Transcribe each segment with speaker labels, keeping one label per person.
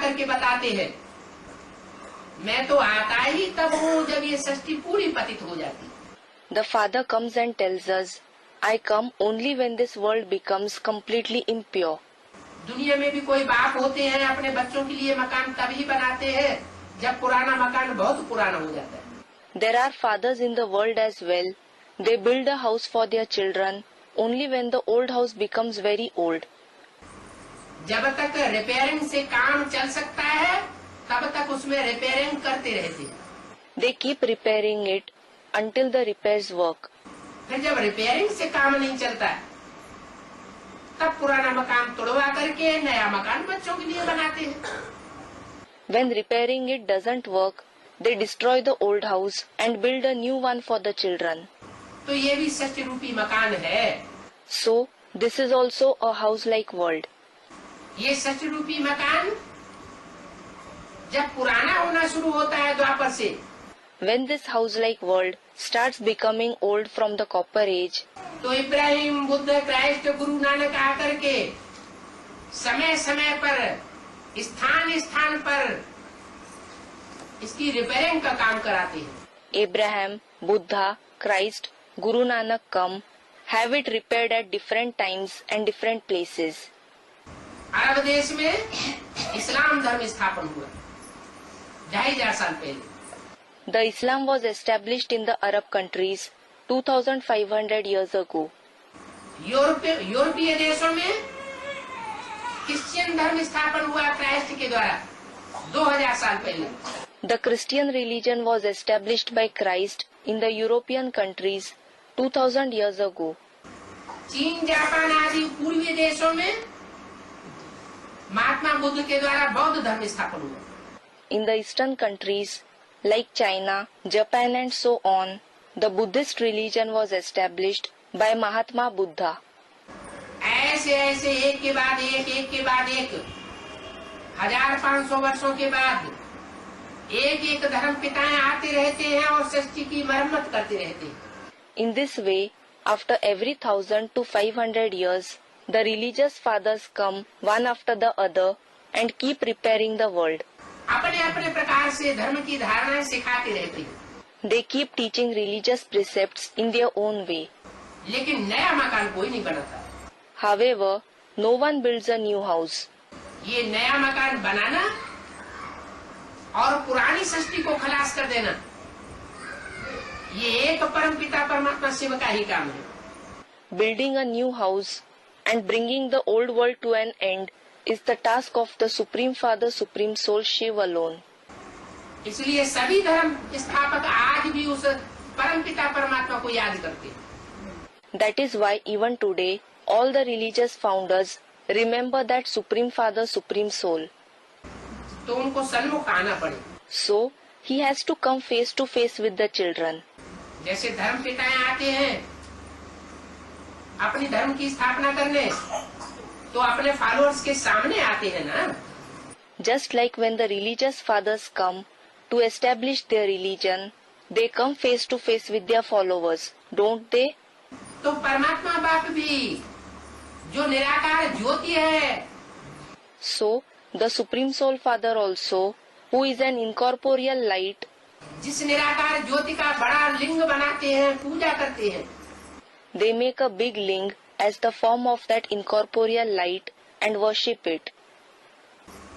Speaker 1: करके बताते हैं, मैं तो आता ही तब हूँ जब ये सृष्टि पूरी पतित हो जाती।
Speaker 2: The Father comes and tells us, I come only when this world becomes completely impure.
Speaker 1: दुनिया में भी कोई बाप होते हैं अपने बच्चों के लिए मकान तभी बनाते हैं जब पुराना मकान बहुत पुराना हो जाता है।
Speaker 2: There are fathers in the world as well. They build a house for their children only when the old house becomes very old.
Speaker 1: जब तक रिपेयरिंग से काम चल सकता है तब तक उसमें रिपेयरिंग करते रहते हैं।
Speaker 2: They keep repairing it until the repairs work.
Speaker 1: फिर जब रिपेयरिंग से काम नहीं चलता तब पुराना मकान तोड़वा करके नया मकान बच्चों के लिए बनाते हैं।
Speaker 2: When repairing it doesn't work, they destroy the old house and build a new one for the children.
Speaker 1: तो ये भी सत्य रूपी मकान है।
Speaker 2: So, this is also a house-like world.
Speaker 1: ये सत्य रूपी मकान जब पुराना होना शुरू होता है द्वापर से,
Speaker 2: When this house-like world starts becoming old from the copper age,
Speaker 1: तो इब्राहिम, बुद्ध, क्राइस्ट, गुरु नानक आकर के समय समय पर स्थान स्थान पर इसकी रिपेयरिंग का काम कराते हैं।
Speaker 2: Abraham, Buddha, Christ, Guru Nanak come, have it repaired at different times and different places.
Speaker 1: अरब देश में इस्लाम धर्म स्थापन हुआ 2500 साल पहले।
Speaker 2: The Islam was established in the Arab countries 2500 years ago.
Speaker 1: यूरोपीय देशों में क्रिश्चियन धर्म स्थापन हुआ क्राइस्ट के द्वारा 2000 साल पहले।
Speaker 2: The Christian religion was established by Christ in the European countries 2000 years ago.
Speaker 1: चीन, जापान आदि पूर्वी देशों में महात्मा बुद्ध के द्वारा बौद्ध धर्म स्थापन हुआ।
Speaker 2: In the eastern countries like China, Japan and so on, the Buddhist religion was established by Mahatma Buddha.
Speaker 1: ऐसे ऐसे एक के बाद एक 1500 वर्षों के बाद एक धर्म पिताएं आते रहते हैं और सृष्टि की मरम्मत करते रहते हैं।
Speaker 2: In this way, after every 1000 to 500 years, the religious fathers come one after the other and keep repairing the world.
Speaker 1: अपने अपने प्रकार से धर्म की धारणाएं सिखाते रहते हैं।
Speaker 2: They keep teaching religious precepts in their own way.
Speaker 1: लेकिन नया मकान कोई नहीं बनाता।
Speaker 2: However, no one builds a new house.
Speaker 1: ये नया मकान बनाना और पुरानी सृष्टि को खलास कर देना, ये एक परम पिता परमात्मा शिव का ही काम है।
Speaker 2: Building a new house and bringing the old world to an end is the task of the Supreme Father, Supreme Soul Shiv alone.
Speaker 1: इसलिए सभी धर्म स्थापक आज भी उस परम पिता परमात्मा को याद करते हैं।
Speaker 2: That is why even today all the religious founders remember that Supreme Father, Supreme Soul.
Speaker 1: तो उनको सन्मुख आना पड़े।
Speaker 2: So he has to come face to face with the children.
Speaker 1: जैसे धर्म पिताएं आते हैं अपनी धर्म की स्थापना करने, तो अपने फॉलोअर्स के सामने आते हैं ना।
Speaker 2: Just like when the religious fathers come to establish their religion, they come face to face with their followers, don't they?
Speaker 1: तो परमात्मा बाप भी जो निराकार ज्योति है,
Speaker 2: So the Supreme Soul Father also, who is an incorporeal light,
Speaker 1: जिस निराकार ज्योति का बड़ा लिंग बनाते हैं, पूजा करते हैं,
Speaker 2: they make a big ling as the form of that incorporeal light and worship it.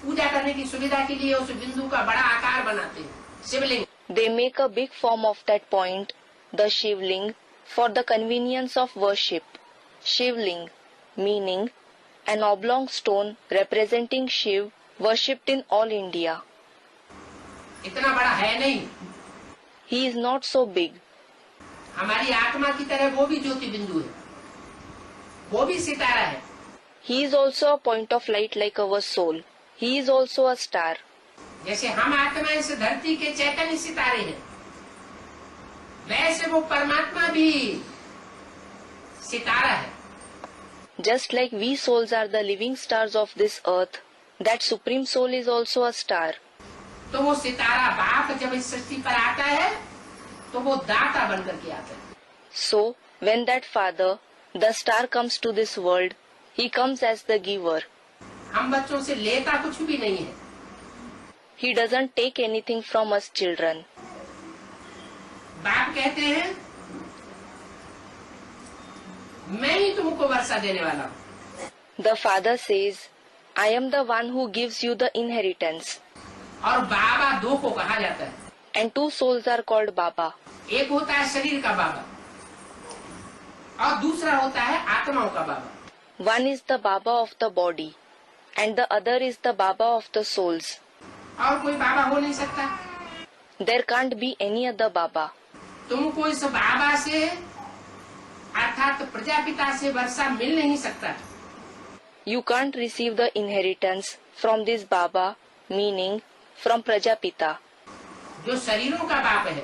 Speaker 1: पूजा करने की सुविधा के लिए उस बिंदु का बड़ा आकार बनाते हैं, शिवलिंग।
Speaker 2: They make a big form of that point, the Shivling, for the convenience of worship. Shivling, meaning an oblong stone representing Shiv worshipped in all India.
Speaker 1: इतना बड़ा है नहीं।
Speaker 2: He is not so big.
Speaker 1: हमारी आत्मा की तरह वो भी ज्योति बिंदु है, वो भी सितारा है।
Speaker 2: He is also a point of light like our soul. He is also a star.
Speaker 1: जैसे हम आत्मा इस धरती के चैतन्य सितारे हैं, वैसे वो परमात्मा भी सितारा है।
Speaker 2: Just like we souls are the living stars of this earth, that Supreme Soul is also a star.
Speaker 1: तो वो सितारा बाप जब इस सृष्टि पर आता है तो वो दाता बनकर के आता है।
Speaker 2: So, when that Father, the star comes to this world, he comes as the giver.
Speaker 1: हम बच्चों से लेता कुछ भी नहीं है,
Speaker 2: He doesn't take anything from us children.
Speaker 1: बाप कहते हैं मैं ही तुमको वर्षा देने वाला हूँ।
Speaker 2: The father says, I am the one who gives you the inheritance.
Speaker 1: और बाबा दो को कहा जाता है।
Speaker 2: And two souls are called Baba.
Speaker 1: एक होता है शरीर का बाबा और दूसरा होता है आत्माओं का बाबा।
Speaker 2: One is the Baba of the body and the other is the Baba of the souls.
Speaker 1: और कोई बाबा हो नहीं सकता।
Speaker 2: There can't be any other Baba.
Speaker 1: तुमको इस बाबा से अर्थात प्रजापिता से वर्षा मिल नहीं सकता।
Speaker 2: You can't receive the inheritance from this Baba, meaning from Prajapita,
Speaker 1: जो शरीरों का बाप है,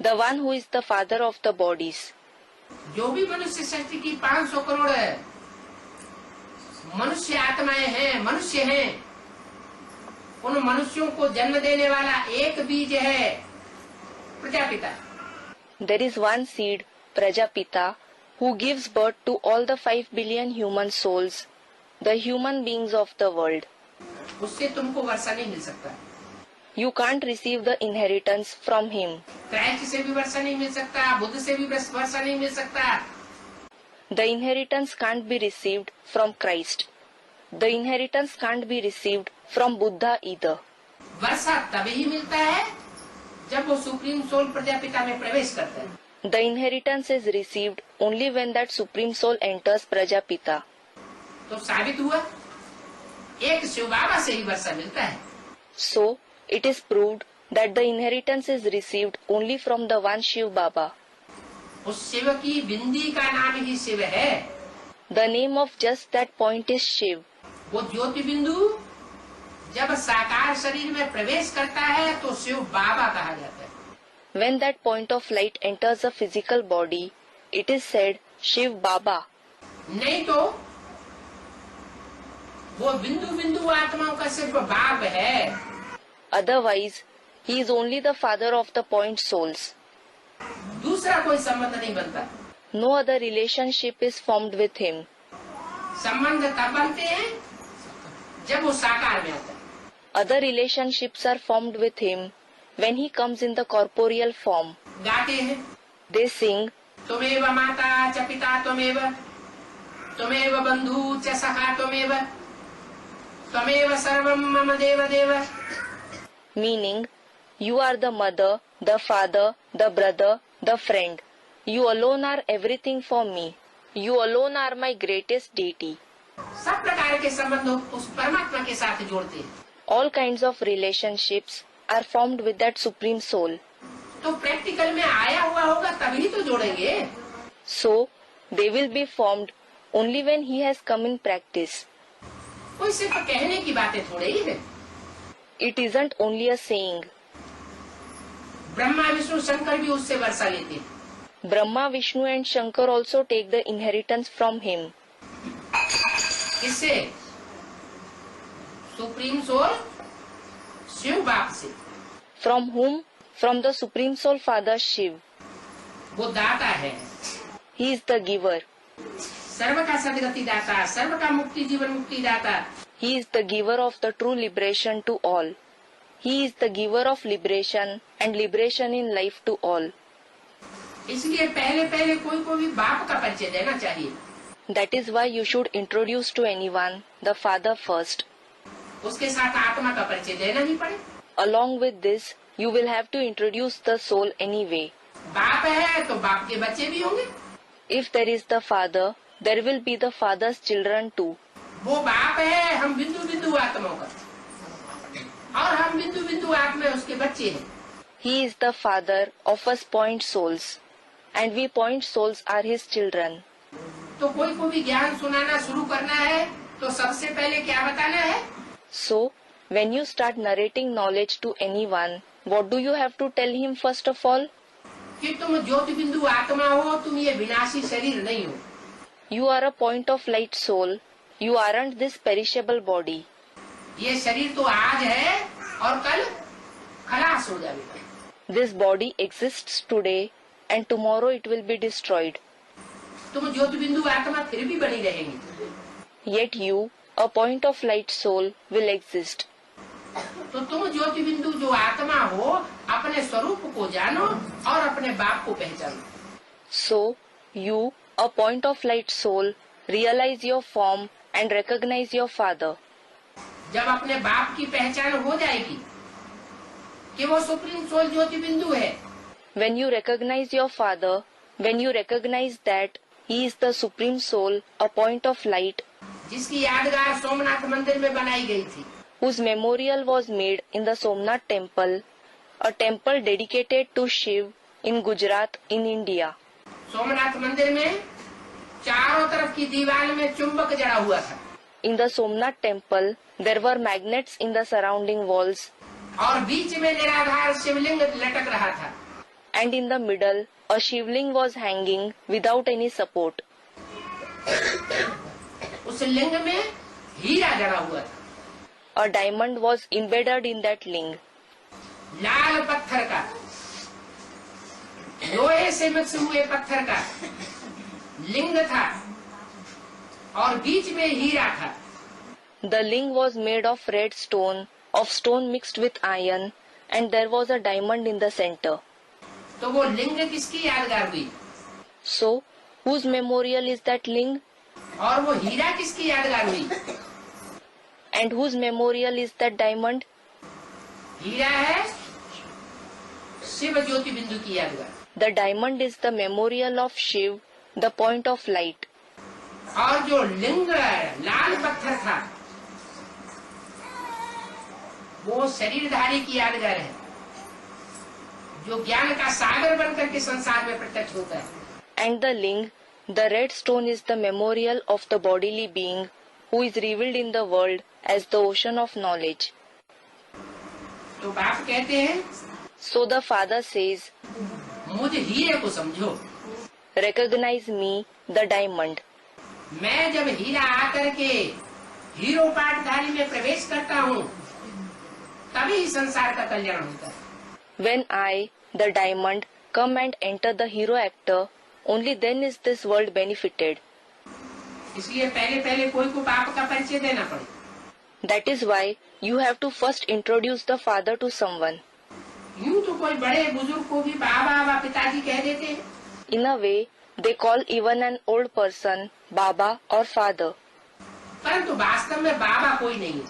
Speaker 2: the one who is the father of the bodies.
Speaker 1: जो भी मनुष्य सृष्टि की 500 करोड़ है मनुष्य आत्माएं हैं, मनुष्य हैं, उन मनुष्यों को जन्म देने वाला एक बीज है Prajapita.
Speaker 2: There is one seed, Prajapita, who gives birth to all the 5 billion human souls, the human beings of the world.
Speaker 1: उससे तुमको वर्षा नहीं मिल सकता।
Speaker 2: You can't receive the inheritance from him.
Speaker 1: Christ से भी वर्षा नहीं मिल सकता, बुद्ध से भी वर्षा नहीं मिल सकता।
Speaker 2: The inheritance can't be received from Christ. The inheritance can't be received from Buddha either.
Speaker 1: वर्षा तभी मिलता है जब वो सुप्रीम सोल प्रजापिता में प्रवेश करता है।
Speaker 2: The inheritance is received only when that supreme soul enters Prajapita.
Speaker 1: तो साबित हुआ एक शिव बाबा से ही वर्षा मिलता है।
Speaker 2: So, it is proved that the inheritance is received only from the one Shiv Baba.
Speaker 1: उस शिव की बिंदी का नाम ही शिव है।
Speaker 2: The name of just that point is Shiv.
Speaker 1: वो ज्योति बिंदु जब साकार शरीर में प्रवेश करता है तो शिव बाबा कहा जाता है।
Speaker 2: When that point of light enters a physical body, it is said Shiv Baba.
Speaker 1: नहीं तो वो बिंदु बिंदु आत्माओं का सिर्फ बाप है।
Speaker 2: Otherwise, he is only the father of the point souls.
Speaker 1: दूसरा कोई संबंध नहीं बनता।
Speaker 2: No other relationship is formed with him.
Speaker 1: संबंध तब बनते हैं जब वो साकार में आता है।
Speaker 2: Other relationships are formed with him when he comes in the corporeal form.
Speaker 1: गाते हैं
Speaker 2: They sing,
Speaker 1: त्वमेव माता च पिता त्वमेव त्वमेव बंधु च सखा त्वमेव त्वमेव सर्वं मम देव देव।
Speaker 2: meaning, you are the mother, the father, the brother, the friend. You alone are everything for me. You alone are my greatest deity.
Speaker 1: सब प्रकार के संबंध उस परमात्मा के साथ जोड़ते हैं।
Speaker 2: All kinds of relationships are formed with that supreme soul.
Speaker 1: तो प्रैक्टिकल में आया हुआ होगा तभी तो जोड़ेंगे।
Speaker 2: So, they will be formed only when he has come in practice.
Speaker 1: कोई सिर्फ कहने की बातें थोड़े ही है।
Speaker 2: It isn't only a saying.
Speaker 1: Brahma Vishnu Shankar भी उससे वर्षा लेते हैं।
Speaker 2: Brahma, Vishnu and Shankar also take the inheritance from him.
Speaker 1: किससे? सुप्रीम सोल शिव बाप से।
Speaker 2: From whom? From the Supreme Soul Father Shiv.
Speaker 1: वो दाता है।
Speaker 2: He is the giver.
Speaker 1: सर्व का सदगति दाता, सर्व का मुक्ति जीवन मुक्ति दाता।
Speaker 2: He is the giver of the true liberation to all. He is the giver of liberation and liberation in life to all.
Speaker 1: इसलिए पहले पहले कोई को भी बाप का परिचय देना चाहिए।
Speaker 2: That is why you should introduce to anyone the Father first.
Speaker 1: उसके साथ आत्मा का परिचय देना ही पड़े।
Speaker 2: Along with this, you will have to introduce the soul anyway.
Speaker 1: बाप है तो बाप के बच्चे भी होंगे।
Speaker 2: If there is the Father, there will be the Father's children too.
Speaker 1: वो बाप है, हम बिंदु बिंदु आत्माओं का, और हम बिंदु बिंदु आत्मा उसके बच्चे हैं।
Speaker 2: He is the Father of us point souls, and we point souls are his children.
Speaker 1: तो कोई को भी ज्ञान सुनाना शुरू करना है तो सबसे पहले क्या बताना है?
Speaker 2: So, when you start narrating knowledge to anyone, what do you have to tell him first of all?
Speaker 1: कि तुम ज्योति बिंदु आत्मा हो, तुम ये विनाशी शरीर नहीं हो।
Speaker 2: You are a point of light soul. You aren't this perishable body.
Speaker 1: ये शरीर तो आज है और कल खलास हो जाएगा।
Speaker 2: This body exists today and tomorrow it will be destroyed.
Speaker 1: तुम ज्योति बिंदु आत्मा फिर भी बनी रहेंगी।
Speaker 2: Yet you, a point of light soul, will exist.
Speaker 1: तो तुम ज्योति बिंदु जो आत्मा हो, अपने स्वरूप को जानो और अपने बाप को पहचानो।
Speaker 2: So, you, a point of light soul, realize your form and recognize your father.
Speaker 1: जब अपने बाप की पहचान हो जाएगी कि वो सुप्रीम सोल ज्योति बिंदु है,
Speaker 2: When you recognize your father, when you recognize that he is the supreme soul, a point of light,
Speaker 1: जिसकी यादगार सोमनाथ मंदिर में बनाई गई थी,
Speaker 2: whose memorial was made in the Somnath temple, a temple dedicated to Shiv in Gujarat in India.
Speaker 1: Somnath मंदिर में चारों तरफ की दीवार में चुंबक जड़ा हुआ था
Speaker 2: In the Somnath temple, there were magnets in the surrounding walls,
Speaker 1: और बीच में निराधार शिवलिंग लटक रहा था।
Speaker 2: and in the middle, a Shivling was hanging without any support.
Speaker 1: उस लिंग में हीरा जड़ा हुआ था,
Speaker 2: A diamond was embedded in that ling.
Speaker 1: लाल पत्थर का, लोहे से मिक्स हुए पत्थर का लिंग था और बीच में हीरा था।
Speaker 2: The ling was made of red stone, of stone mixed with iron, and there was a diamond in the center.
Speaker 1: तो वो लिंग किसकी यादगार हुई?
Speaker 2: So, whose memorial is that ling?
Speaker 1: और वो हीरा किसकी यादगार हुई?
Speaker 2: And whose memorial is that diamond?
Speaker 1: हीरा है शिव ज्योति बिंदु की यादगार,
Speaker 2: The diamond is the memorial of Shiv, the point of light.
Speaker 1: और जो लिंग लाल पत्थर था वो शरीरधारी की यादगार है, जो ज्ञान का सागर बनकर के संसार में प्रत्यक्ष होता है।
Speaker 2: And the ling, the red stone, is the memorial of the bodily being who is revealed in the world as the ocean of knowledge.
Speaker 1: तो बाप कहते हैं,
Speaker 2: So the father says,
Speaker 1: मुझ हीरे को समझो।
Speaker 2: recognize me, the diamond.
Speaker 1: मैं जब हीरा आकर के हीरो पाठधारी में प्रवेश करता हूँ तभी संसार का कल्याण होता है।
Speaker 2: When I, the diamond, come and enter the hero actor, only then is this world benefited.
Speaker 1: इसलिए पहले पहले कोई को बाप का परिचय देना पड़े।
Speaker 2: That is why you have to first introduce the father to someone.
Speaker 1: यूं तो कोई बड़े बुजुर्ग को भी बाबा व पिताजी कह देते हैं,
Speaker 2: In a way, they call even an old person Baba or father.
Speaker 1: परंतु वास्तव में बाबा कोई नहीं है।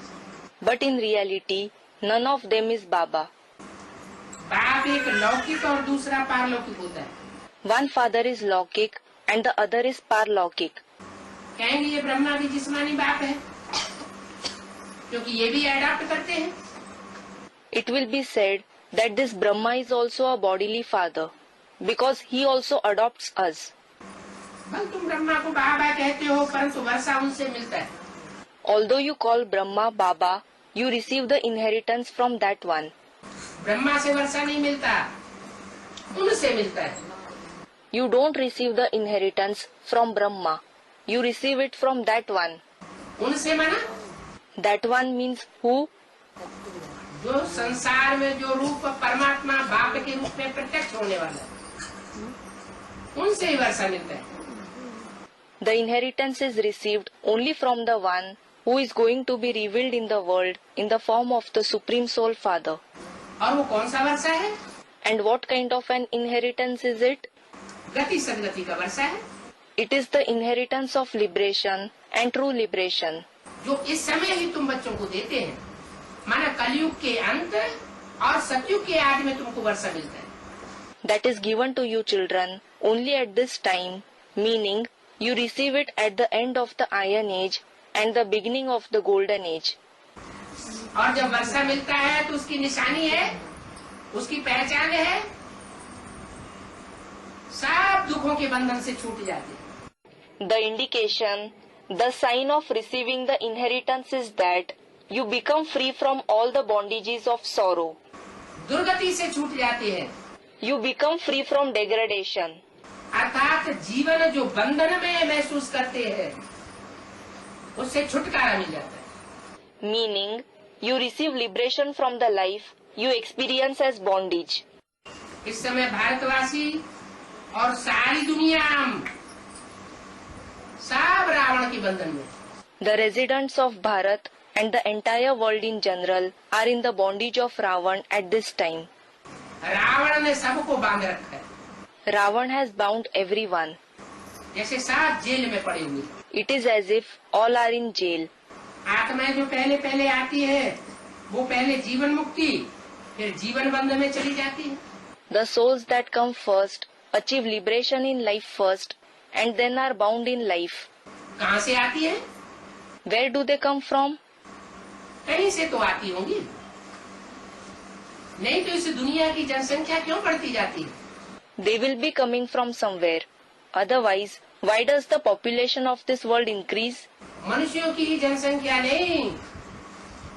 Speaker 2: But in reality, none of them is Baba.
Speaker 1: बाप एक लौकिक और दूसरा पारलौकिक होता है।
Speaker 2: One father is Laukik and the other is Parlaukik.
Speaker 1: कहेंगे ये ब्रह्मा भी जिस्मानी बाप है, क्योंकि ये भी अडॉप्ट करते हैं।
Speaker 2: It will be said that this Brahma is also a bodily father because he also adopts us.
Speaker 1: बल तुम ब्रह्मा को बाबा कहते हो, परंतु वर्षा उनसे मिलता है।
Speaker 2: Although you call Brahma Baba, you receive the inheritance from that one.
Speaker 1: Brahma से वर्षा नहीं मिलता, उनसे मिलता है।
Speaker 2: You don't receive the inheritance from Brahma. You receive it from that one.
Speaker 1: उनसे माना
Speaker 2: That one means who?
Speaker 1: जो संसार में जो रूप परमात्मा बाप के रूप में प्रत्यक्ष होने वाला है, उनसे ही वर्षा मिलता है।
Speaker 2: The inheritance is received only from the one who is going to be revealed in the world in the form of the Supreme Soul Father.
Speaker 1: और वो कौन सा वर्षा है?
Speaker 2: And what kind of an inheritance is it?
Speaker 1: गति सदगति का वर्षा है,
Speaker 2: It is the inheritance of liberation and true liberation,
Speaker 1: जो इस समय ही तुम बच्चों को देते हैं। माना कलयुग के अंत और सतयुग के आदि में तुमको वर्षा मिलता है।
Speaker 2: that is given to you children only at this time, meaning you receive it at the end of the Iron Age and the beginning of the Golden Age.
Speaker 1: और जब वर्षा मिलता है तो उसकी निशानी है, उसकी पहचान है, सब दुखों के बंधन से छूट जाते हैं।
Speaker 2: The indication, the sign of receiving the inheritance is that you become free from all the bondages of sorrow.
Speaker 1: दुर्गति से छूट जाते हैं,
Speaker 2: You become free from degradation.
Speaker 1: अर्थात जीवन जो बंधन में महसूस करते हैं उससे छुटकारा मिल जाता है।
Speaker 2: Meaning, you receive liberation from the life you experience as bondage.
Speaker 1: इस समय भारतवासी और सारी दुनिया सब रावण के बंधन में।
Speaker 2: The residents of Bharat and the entire world in general are in the bondage of Ravan at this time.
Speaker 1: Ravan ने सबको बांध रखा है,
Speaker 2: Ravan has bound everyone.
Speaker 1: जैसे सब जेल में पड़े हुए।
Speaker 2: It is as if all are in jail.
Speaker 1: आत्माएं जो पहले पहले आती है, वो पहले जीवन मुक्ति, फिर जीवन बंध में चली जाती है।
Speaker 2: The souls that come first achieve liberation in life first and then are bound in life.
Speaker 1: कहाँ से आती है?
Speaker 2: Where do they come from?
Speaker 1: कहीं से तो आती होंगी, नहीं तो इस दुनिया की जनसंख्या क्यों बढ़ती जाती है?
Speaker 2: They will be coming from somewhere. Otherwise, why does the population of this world increase?
Speaker 1: मनुष्यों की ही जनसंख्या नहीं,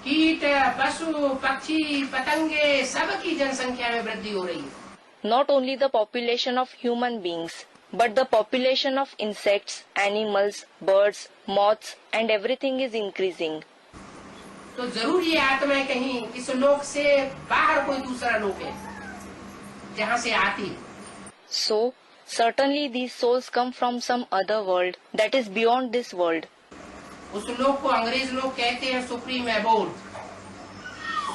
Speaker 1: कीट, पशु, पक्षी, पतंगे, सबकी जनसंख्या में वृद्धि हो रही है।
Speaker 2: Not only the population of human beings, but the population of insects, animals, birds, moths and everything is increasing.
Speaker 1: तो जरूर ये आत्माएं कहीं इस लोक से बाहर कोई दूसरा लोक है जहाँ से आती है।
Speaker 2: So, certainly these souls come from some other world that is beyond this world.
Speaker 1: उस लोक को अंग्रेज लोग कहते हैं supreme abode,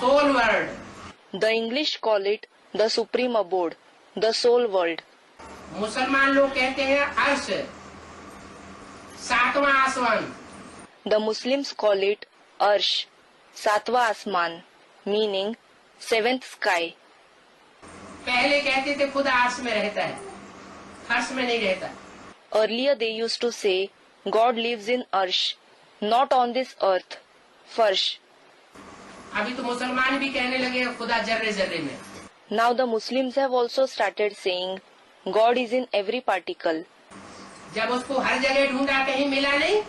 Speaker 1: soul world.
Speaker 2: The English call it the supreme abode, the soul world.
Speaker 1: मुसलमान लोग कहते हैं अर्श, सातवां आसमान।
Speaker 2: The Muslims call it Arsh, Satwa Asman, meaning seventh sky.
Speaker 1: पहले कहते थे खुदा अर्श में रहता है, फर्श में नहीं रहता।
Speaker 2: Earlier they used to say God lives in Arsh, not on this earth, Farsh.
Speaker 1: अभी तो मुसलमान भी कहने लगे खुदा जर्रे जर्रे में।
Speaker 2: Now the Muslims have also started saying God is in every particle.
Speaker 1: जब उसको हर जगह ढूंढा कहीं मिला नहीं,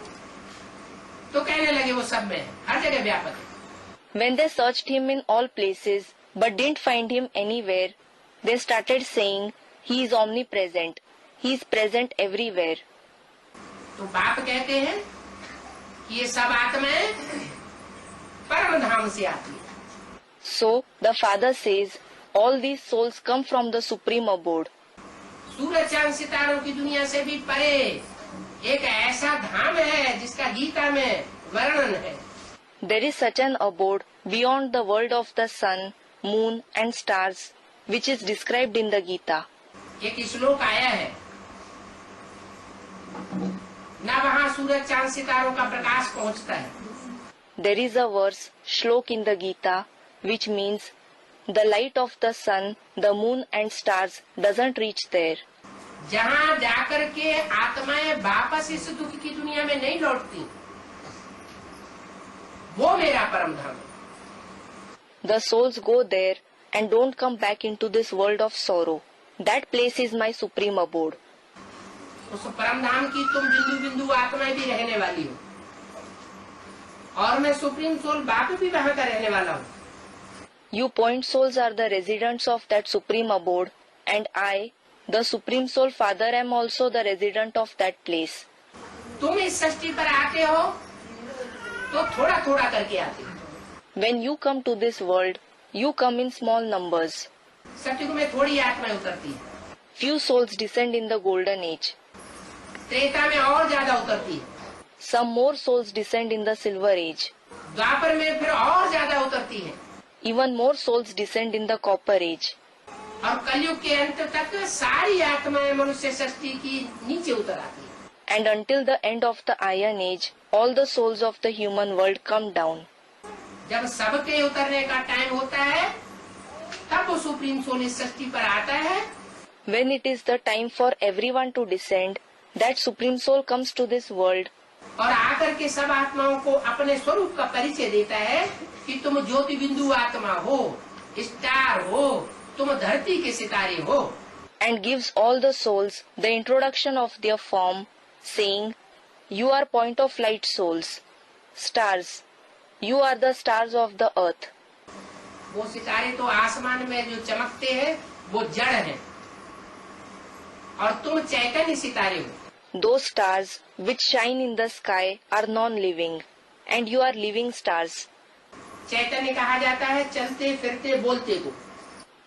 Speaker 1: तो कहने लगे वो सब में है, हर जगह व्यापक है।
Speaker 2: When they searched him in all places but didn't find him anywhere, they started saying he is omnipresent. He is present everywhere.
Speaker 1: तो बाप कहते हैं कि ये सब आत्माएं परम धाम से आती है।
Speaker 2: So the father says all these souls come from the supreme abode.
Speaker 1: सूरज चांद सितारों की दुनिया से भी परे एक ऐसा धाम है जिसका गीता में वर्णन है।
Speaker 2: There is such an abode beyond the world of the sun, moon and stars, which is described in the Gita.
Speaker 1: एक श्लोक आया है, न वहाँ सूरज चांद सितारों का प्रकाश पहुँचता है।
Speaker 2: There is a verse, shlok in the Gita, which means the light of the sun, the moon and stars doesn't reach there.
Speaker 1: जहाँ जाकर के आत्माएं वापस इस दुख की दुनिया में नहीं लौटती, वो मेरा परम धाम है।
Speaker 2: The souls go there and don't come back into this world of sorrow. That place is my supreme abode.
Speaker 1: उस परम धाम की तुम बिंदु बिंदु आत्माएं भी रहने वाली हो, और मैं सुप्रीम सोल बाप भी वहाँ का रहने वाला हूँ।
Speaker 2: You point souls are the residents of that supreme abode, and I, the supreme soul father, am also the resident of that place.
Speaker 1: तुम इस सृष्टि पर आते हो तो थोड़ा थोड़ा करके आते हो।
Speaker 2: When you come to this world, you come in small numbers.
Speaker 1: सतयुग में थोड़ी आत्माएं उतरती है,
Speaker 2: Few souls descend in the golden age.
Speaker 1: Treta में और ज्यादा उतरती है,
Speaker 2: Some more souls descend in the silver age.
Speaker 1: द्वापर में फिर और ज्यादा उतरती है,
Speaker 2: Even more souls descend in the copper age.
Speaker 1: और कलयुग के अंत तक सारी आत्माएं मनुष्य सृष्टि की नीचे उतर आती है।
Speaker 2: And until the end of the iron age, all the souls of the human world come down.
Speaker 1: जब सबके उतरने का टाइम होता है, तब वो सुप्रीम सोल इस सृष्टि पर आता है।
Speaker 2: When it is the time for everyone to descend, that supreme soul comes to this world.
Speaker 1: और आकर के सब आत्माओं को अपने स्वरूप का परिचय देता है कि तुम ज्योति बिंदु आत्मा हो, स्टार हो, तुम धरती के सितारे हो।
Speaker 2: And gives all the souls the introduction of their form, saying, You are point of light souls, stars. You are the stars of the earth.
Speaker 1: वो सितारे तो आसमान में जो चमकते हैं वो जड़ हैं, और तुम चैतन्य सितारे हो।
Speaker 2: Those stars which shine in the sky are non-living, and you are living stars.
Speaker 1: चैतन्य कहा जाता है चलते फिरते बोलते को।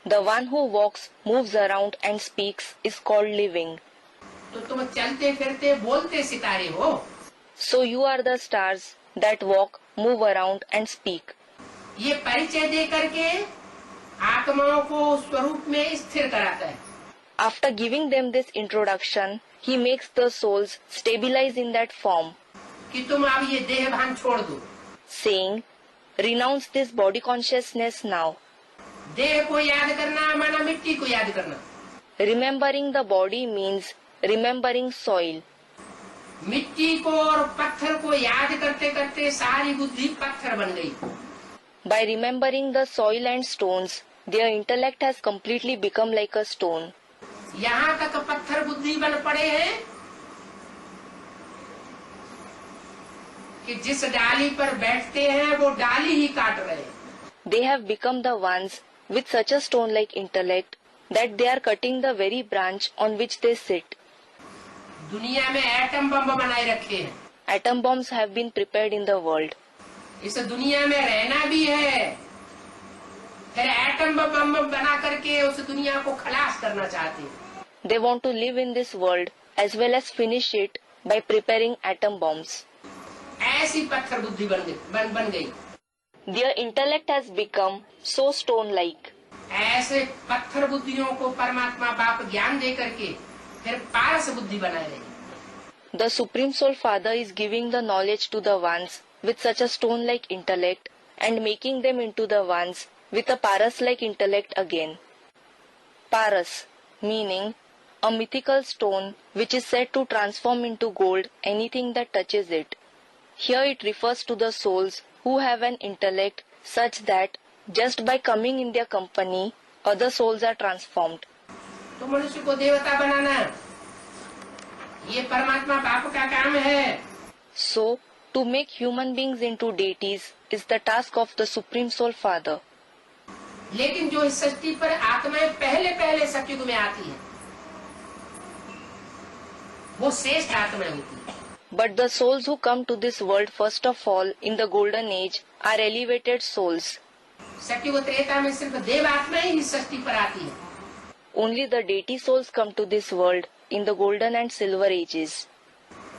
Speaker 2: The one who walks, moves around and speaks is called living.
Speaker 1: तो तुम चलते फिरते बोलते सितारे हो।
Speaker 2: So you are the stars that walk, move around and speak.
Speaker 1: ये परिचय दे करके आत्माओं को स्वरूप में स्थिर कराता है.
Speaker 2: After giving them this introduction, he makes the souls stabilize in that form,
Speaker 1: कि तुम अब ये देह भान छोड़ दो.
Speaker 2: saying, renounce this body consciousness now.
Speaker 1: देह को याद करना माना मिट्टी को याद करना.
Speaker 2: Remembering the body means remembering soil.
Speaker 1: मिट्टी को और पत्थर को याद करते करते सारी बुद्धि पत्थर बन गई.
Speaker 2: By remembering the soil and stones, their intellect has completely become like a stone.
Speaker 1: यहाँ तक पत्थर बुद्धि बन पड़े हैं कि जिस डाली पर बैठते हैं वो डाली ही काट रहे हैं.
Speaker 2: They have become the ones with such a stone-like intellect that they are cutting the very branch on which they sit.
Speaker 1: दुनिया में एटम बम बनाए रखे हैं.
Speaker 2: Atom bombs have been prepared in the world.
Speaker 1: इस दुनिया में रहना भी है, फिर एटम बम बना करके उस दुनिया को खलास करना चाहते हैं.
Speaker 2: They want to live in this world as well as finish it by preparing atom bombs.
Speaker 1: ऐसी पत्थर बुद्धि बन गई.
Speaker 2: Their intellect has become so stone-like.
Speaker 1: ऐसे पत्थर बुद्धियों को परमात्मा बाप ज्ञान दे करके फिर पारस बुद्धि बनाए रहे.
Speaker 2: The Supreme Soul Father is giving the knowledge to the ones with such a stone-like intellect and making them into the ones with a paras-like intellect again. Paras, meaning a mythical stone which is said to transform into gold anything that touches it. Here it refers to the souls who have an intellect such that just by coming in their company, other souls are transformed.
Speaker 1: तो मनुष्य को देवता बनाना ये परमात्मा बाप का काम है.
Speaker 2: So, to make human beings into deities is the task of the Supreme Soul Father.
Speaker 1: लेकिन जो इस सृष्टि पर आत्माएं पहले सतयुग में आती हैं, वो श्रेष्ठ आत्माएं होती हैं.
Speaker 2: But the souls who come to this world first of all in the golden age are elevated souls.
Speaker 1: सतयुग त्रेता में सिर्फ देव आत्माएं ही सृष्टि पर आती हैं.
Speaker 2: Only the deity souls come to this world in the golden and silver ages.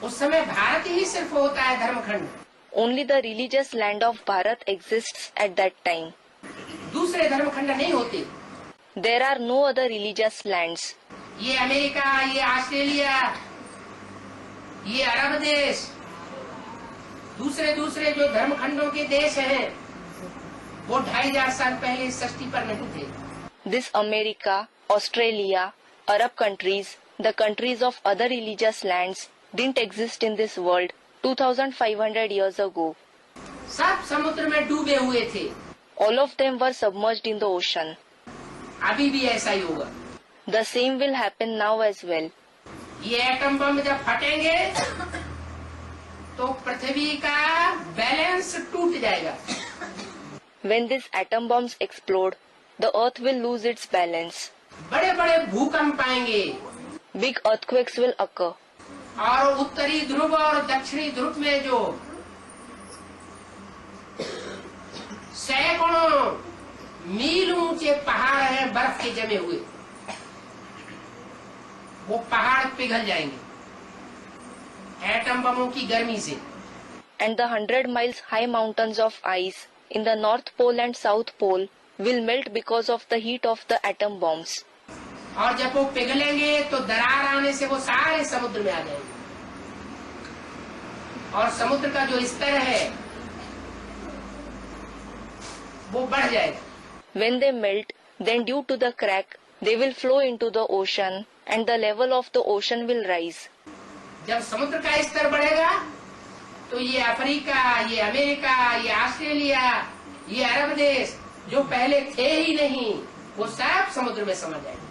Speaker 1: उस समय भारत ही सिर्फ होता है धर्मखंड.
Speaker 2: Only the religious land of Bharat exists at that time.
Speaker 1: दूसरे धर्मखंड नहीं होते.
Speaker 2: There are no other religious lands.
Speaker 1: ये अमेरिका, ये ऑस्ट्रेलिया, ये अरब देश, दूसरे जो धर्मखंडों के देश हैं, वो 2500 साल पहले सृष्टि पर नहीं थे.
Speaker 2: This America, Australia, Arab countries, the countries of other religious lands didn't exist in this world 2500 years ago.
Speaker 1: सब समुद्र में डूबे हुए थे.
Speaker 2: All of them were submerged in the ocean.
Speaker 1: अभी भी ऐसा ही होगा.
Speaker 2: The same will happen now as well.
Speaker 1: ये एटम बम जब फटेंगे तो पृथ्वी का बैलेंस टूट जाएगा.
Speaker 2: When these atom bombs explode, the earth will lose its balance.
Speaker 1: बड़े बड़े भूकंप आएंगे.
Speaker 2: Big earthquakes will occur.
Speaker 1: और उत्तरी ध्रुव और दक्षिणी ध्रुव में जो सैकड़ों मील ऊंचे पहाड़ हैं बर्फ के जमे हुए, वो पहाड़ पिघल जाएंगे एटम बमों की गर्मी से.
Speaker 2: And the 100 miles high mountains of ice in the North Pole and South Pole will melt because of the heat of the atom bombs.
Speaker 1: और जब वो पिघलेंगे तो दरार आने से वो सारे समुद्र में आ जाएंगे और समुद्र का जो स्तर है वो बढ़ जाएगा.
Speaker 2: When they melt, then due to the crack, they will flow into the ocean and the level of the ocean will rise.
Speaker 1: जब समुद्र का स्तर बढ़ेगा तो ये अफ्रीका, ये अमेरिका, ये ऑस्ट्रेलिया, ये अरब देश जो पहले थे ही नहीं, वो सब समुद्र में समा जाएगा.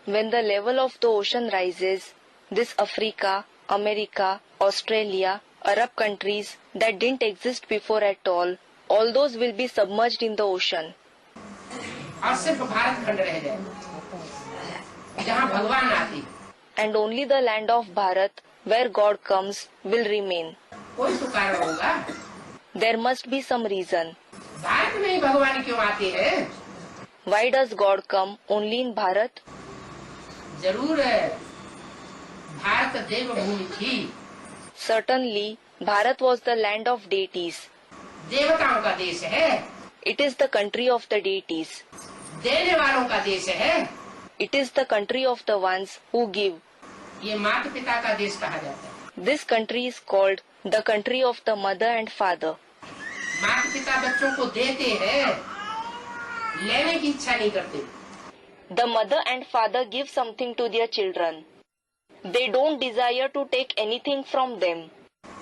Speaker 2: When the level of the ocean rises, this Africa, America, Australia, Arab countries that didn't exist before at all those will be submerged in the ocean.
Speaker 1: और सिर्फ भारत खंड रह जाएगा जहाँ भगवान आते.
Speaker 2: And only the land of Bharat, where God comes, will remain.
Speaker 1: कोई तो कारण होगा.
Speaker 2: There must be some reason.
Speaker 1: Bharat में ही भगवान क्यों आते हैं?
Speaker 2: Why does God come only in Bharat?
Speaker 1: जरूर है, भारत देव भूमि थी.
Speaker 2: Certainly, Bharat was the land of deities.
Speaker 1: देवताओं का देश है,
Speaker 2: It is the country of the deities.
Speaker 1: देने वालों का देश है,
Speaker 2: It is the country of the ones who give.
Speaker 1: ये माता पिता का देश कहा जाता है।
Speaker 2: This country is called the country of the mother and father.
Speaker 1: माता पिता बच्चों को देते हैं, लेने की इच्छा नहीं करते।
Speaker 2: The mother and father give something to their children. They don't desire to take anything from them.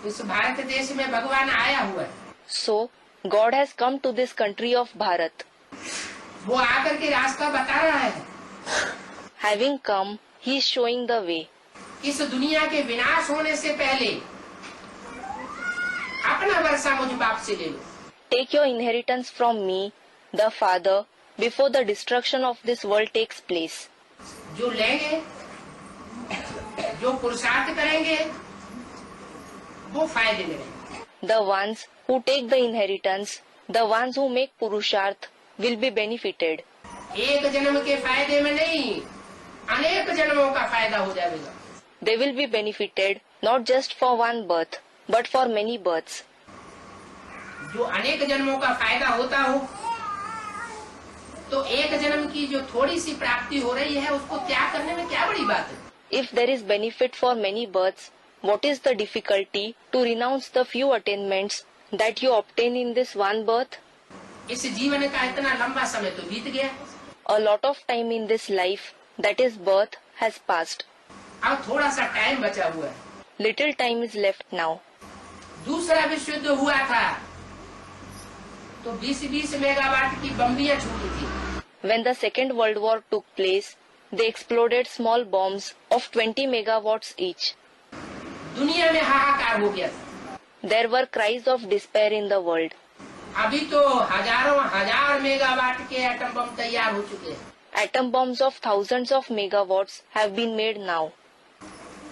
Speaker 1: इस भारत देश में भगवान आया हुआ है,
Speaker 2: So, God has come to this country of Bharat.
Speaker 1: वो आकर के रास्ता बता रहा है।
Speaker 2: Having come, He is showing the way.
Speaker 1: इस दुनिया के विनाश होने से पहले अपना वर्षा मुझ बाप से ले लो।
Speaker 2: Take your inheritance from me, the Father, before the destruction of this world takes place.
Speaker 1: जो लेंगे, जो पुरुषार्थ करेंगे, वो फायदे में रहेंगे।
Speaker 2: The ones who take the inheritance, the ones who make Purusharth, will be benefited.
Speaker 1: एक जन्म के फायदे में नहीं, अनेक जन्मों का फायदा हो जाएगा।
Speaker 2: They will be benefited not just for one birth, but for many births.
Speaker 1: जो अनेक जन्मों का फायदा होता हो, तो एक जन्म की जो थोड़ी सी प्राप्ति हो रही है, उसको त्याग करने में क्या बड़ी बात है?
Speaker 2: If there is benefit for many births, what is the difficulty to renounce the few attainments that you obtain in this one birth?
Speaker 1: इस जीवन का इतना लंबा समय तो बीत गया,
Speaker 2: A lot of time in this life, that is birth, has passed.
Speaker 1: अब थोड़ा सा टाइम बचा हुआ है।
Speaker 2: Little time is left now.
Speaker 1: दूसरा विश्व युद्ध हुआ था, तो 20-20 मेगावाट की बम्बियां छूटी थी।
Speaker 2: When the Second World War took place, they exploded small bombs of 20 megawatts each.
Speaker 1: दुनिया में हाहाकार हो गया था।
Speaker 2: There were cries of despair in the world.
Speaker 1: अभी तो हजारों हजार मेगावाट के एटम बम तैयार हो चुके हैं।
Speaker 2: Atom bombs of thousands of megawatts have been made now.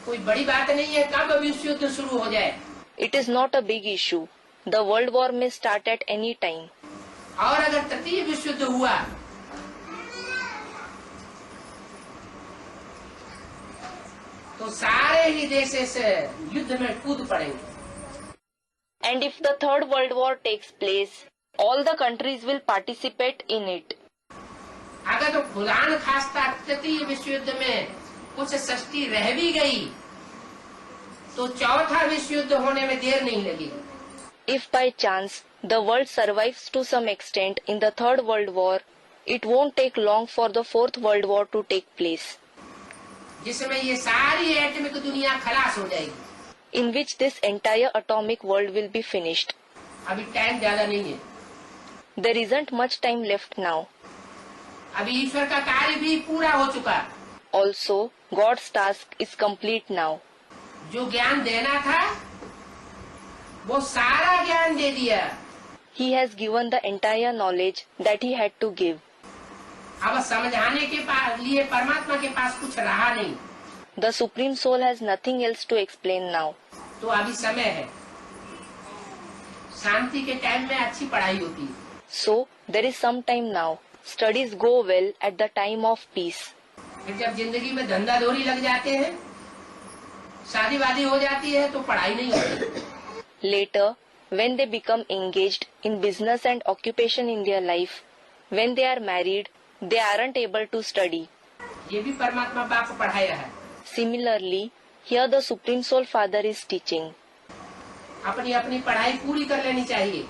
Speaker 1: कोई बड़ी बात नहीं है कब विश्व युद्ध शुरू हो जाए।
Speaker 2: It is not a big issue. The world war may start at any time.
Speaker 1: और अगर तृतीय विश्व युद्ध हुआ तो सारे ही देश इस युद्ध में कूद पड़ेंगे।
Speaker 2: And if the Third World War takes place, all the countries will participate in it.
Speaker 1: अगर तो खुदा न खास्ता तृतीय विश्व युद्ध में कुछ सृष्टि रह भी गई, तो चौथा विश्व युद्ध होने में देर नहीं लगेगी।
Speaker 2: If by chance the world survives to some extent in the Third World War, it won't take long for the Fourth World War to take place,
Speaker 1: जिसमें ये सारी एटमिक दुनिया खलास हो जाएगी।
Speaker 2: in which this entire atomic world will be finished.
Speaker 1: अभी time ज्यादा नहीं है।
Speaker 2: There isn't much time left now.
Speaker 1: अभी ईश्वर का कार्य भी पूरा हो चुका।
Speaker 2: Also, God's task is complete now.
Speaker 1: जो ज्ञान देना था वो सारा ज्ञान दे दिया।
Speaker 2: He has given the entire knowledge that he had to give.
Speaker 1: अब समझाने के लिए परमात्मा के पास कुछ रहा नहीं।
Speaker 2: The Supreme Soul has nothing else to explain now.
Speaker 1: तो अभी समय है। शांति के टाइम में अच्छी पढ़ाई होती है।
Speaker 2: So, there is some time now. Studies go well at the time of peace.
Speaker 1: फिर जब जिंदगी में धंधाधोरी लग जाते हैं, शादी वादी हो जाती है, तो पढ़ाई नहीं होती।
Speaker 2: Later, when they become engaged in business and occupation in their life, when they are married, they aren't able to study.
Speaker 1: ये भी परमात्मा बाप पढ़ाया है।
Speaker 2: Similarly, here the Supreme Soul Father is teaching.
Speaker 1: अपनी अपनी पढ़ाई पूरी कर लेनी चाहिए।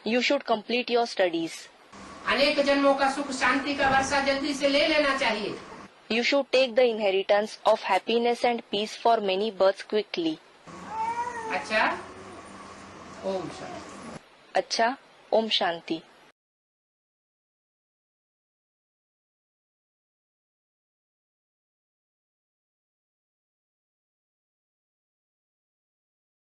Speaker 2: You should complete your studies.
Speaker 1: अनेक जन्मों का सुख शांति का वर्षा जल्दी से ले लेना चाहिए।
Speaker 2: You should take the inheritance of happiness and peace for many births quickly.
Speaker 1: अच्छा, ओम शांति।
Speaker 2: अच्छा, Om Shanti.